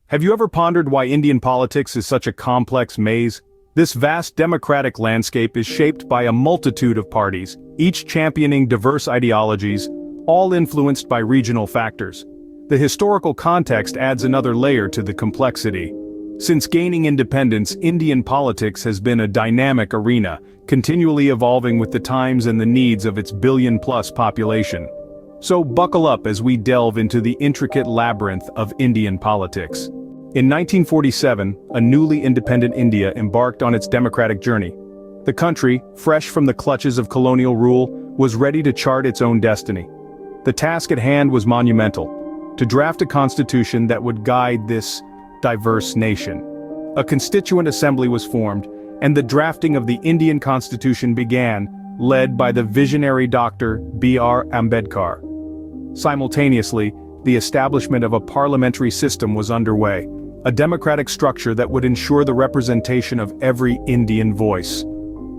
Have you ever pondered why Indian politics is such a complex maze? This vast democratic landscape is shaped by a multitude of parties, each championing diverse ideologies, all influenced by regional factors. The historical context adds another layer to the complexity. Since gaining independence, Indian politics has been a dynamic arena, continually evolving with the times and the needs of its billion-plus population. So buckle up as we delve into the intricate labyrinth of Indian politics. In 1947, a newly independent India embarked on its democratic journey. The country, fresh from the clutches of colonial rule, was ready to chart its own destiny. The task at hand was monumental: to draft a constitution that would guide this diverse nation. A constituent assembly was formed, and the drafting of the Indian Constitution began, led by the visionary Dr. B.R. Ambedkar. Simultaneously, the establishment of a parliamentary system was underway, a democratic structure that would ensure the representation of every Indian voice.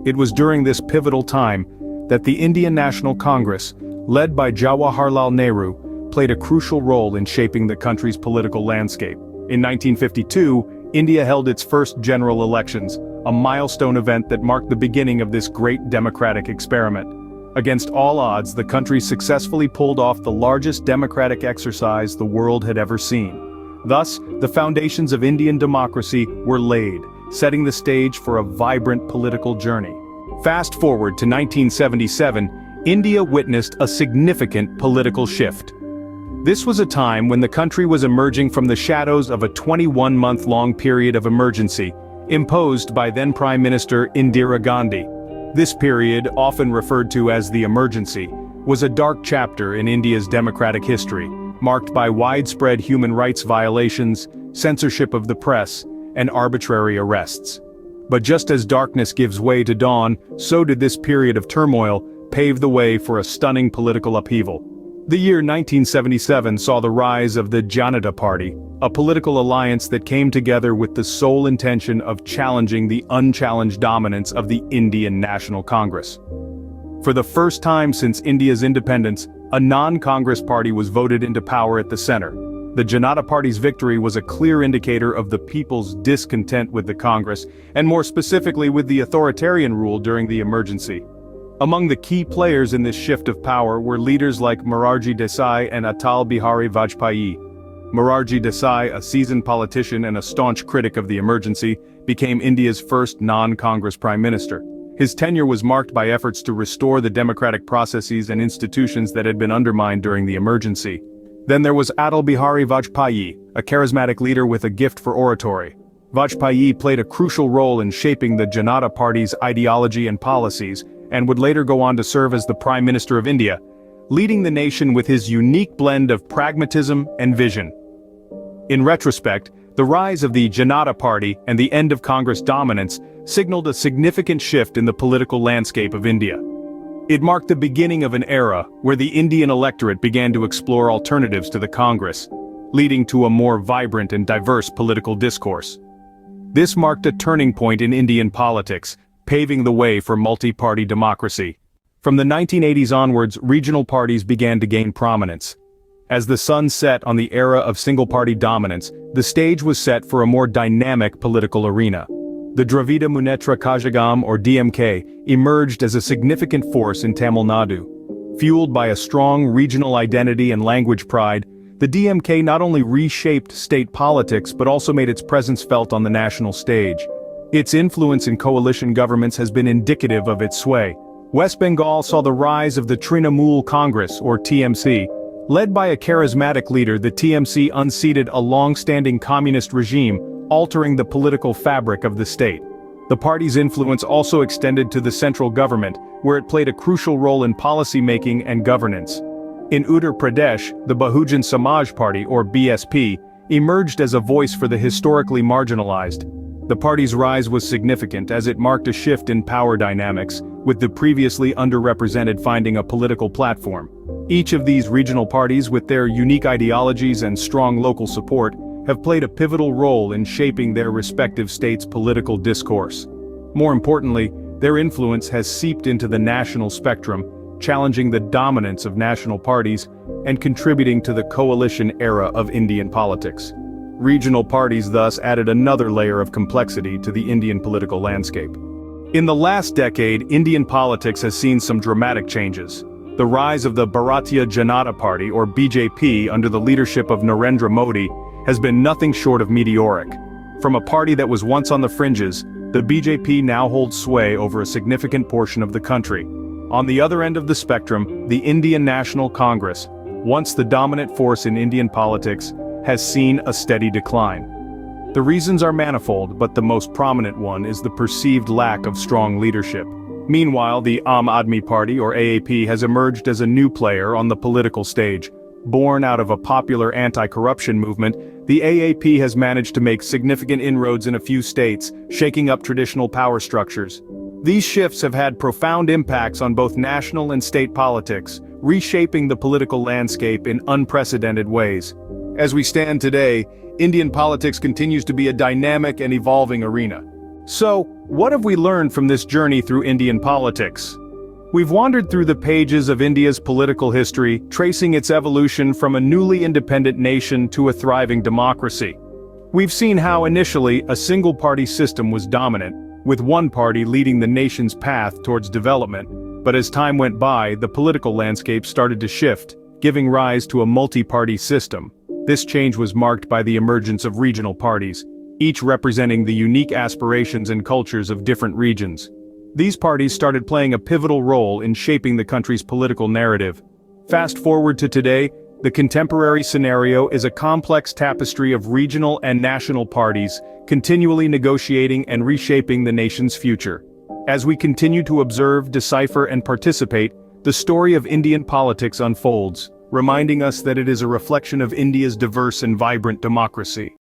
It was during this pivotal time that the Indian National Congress, led by Jawaharlal Nehru, played a crucial role in shaping the country's political landscape. In 1952, India held its first general elections, a milestone event that marked the beginning of this great democratic experiment. Against all odds, the country successfully pulled off the largest democratic exercise the world had ever seen. Thus, the foundations of Indian democracy were laid, setting the stage for a vibrant political journey. Fast forward to 1977, India witnessed a significant political shift. This was a time when the country was emerging from the shadows of a 21-month-long period of emergency, imposed by then-Prime Minister Indira Gandhi. This period, often referred to as the emergency, was a dark chapter in India's democratic history, marked by widespread human rights violations, censorship of the press, and arbitrary arrests. But just as darkness gives way to dawn, so did this period of turmoil pave the way for a stunning political upheaval. The year 1977 saw the rise of the Janata Party, a political alliance that came together with the sole intention of challenging the unchallenged dominance of the Indian National Congress. For the first time since India's independence, a non-Congress party was voted into power at the center. The Janata Party's victory was a clear indicator of the people's discontent with the Congress, and more specifically with the authoritarian rule during the emergency. Among the key players in this shift of power were leaders like Morarji Desai and Atal Bihari Vajpayee. Morarji Desai, a seasoned politician and a staunch critic of the emergency, became India's first non-Congress prime minister. His tenure was marked by efforts to restore the democratic processes and institutions that had been undermined during the emergency. Then there was Atal Bihari Vajpayee, a charismatic leader with a gift for oratory. Vajpayee played a crucial role in shaping the Janata Party's ideology and policies, and would later go on to serve as the Prime Minister of India, leading the nation with his unique blend of pragmatism and vision. In retrospect, the rise of the Janata Party and the end of Congress dominance signaled a significant shift in the political landscape of India. It marked the beginning of an era where the Indian electorate began to explore alternatives to the Congress, leading to a more vibrant and diverse political discourse. This marked a turning point in Indian politics, paving the way for multi-party democracy. From the 1980s onwards, regional parties began to gain prominence. As the sun set on the era of single-party dominance, the stage was set for a more dynamic political arena. The Dravida Munnetra Kazhagam, or DMK, emerged as a significant force in Tamil Nadu. Fueled by a strong regional identity and language pride, the DMK not only reshaped state politics but also made its presence felt on the national stage. Its influence in coalition governments has been indicative of its sway. West Bengal saw the rise of the Trinamool Congress, or TMC. Led by a charismatic leader, the TMC unseated a long-standing communist regime, altering the political fabric of the state. The party's influence also extended to the central government, where it played a crucial role in policy-making and governance. In Uttar Pradesh, the Bahujan Samaj Party, or BSP, emerged as a voice for the historically marginalized. The party's rise was significant as it marked a shift in power dynamics, with the previously underrepresented finding a political platform. Each of these regional parties, with their unique ideologies and strong local support, have played a pivotal role in shaping their respective states' political discourse. More importantly, their influence has seeped into the national spectrum, challenging the dominance of national parties and contributing to the coalition era of Indian politics. Regional parties thus added another layer of complexity to the Indian political landscape. In the last decade, Indian politics has seen some dramatic changes. The rise of the Bharatiya Janata Party, or BJP, under the leadership of Narendra Modi, has been nothing short of meteoric. From a party that was once on the fringes, the BJP now holds sway over a significant portion of the country. On the other end of the spectrum, the Indian National Congress, once the dominant force in Indian politics, has seen a steady decline. The reasons are manifold, but the most prominent one is the perceived lack of strong leadership. Meanwhile, the Aam Aadmi Party, or AAP, has emerged as a new player on the political stage. Born out of a popular anti-corruption movement, the AAP has managed to make significant inroads in a few states, shaking up traditional power structures. These shifts have had profound impacts on both national and state politics, reshaping the political landscape in unprecedented ways. As we stand today, Indian politics continues to be a dynamic and evolving arena. So, what have we learned from this journey through Indian politics? We've wandered through the pages of India's political history, tracing its evolution from a newly independent nation to a thriving democracy. We've seen how initially a single-party system was dominant, with one party leading the nation's path towards development. But as time went by, the political landscape started to shift, giving rise to a multi-party system. This change was marked by the emergence of regional parties, each representing the unique aspirations and cultures of different regions. These parties started playing a pivotal role in shaping the country's political narrative. Fast forward to today, the contemporary scenario is a complex tapestry of regional and national parties, continually negotiating and reshaping the nation's future. As we continue to observe, decipher, and participate, the story of Indian politics unfolds, reminding us that it is a reflection of India's diverse and vibrant democracy.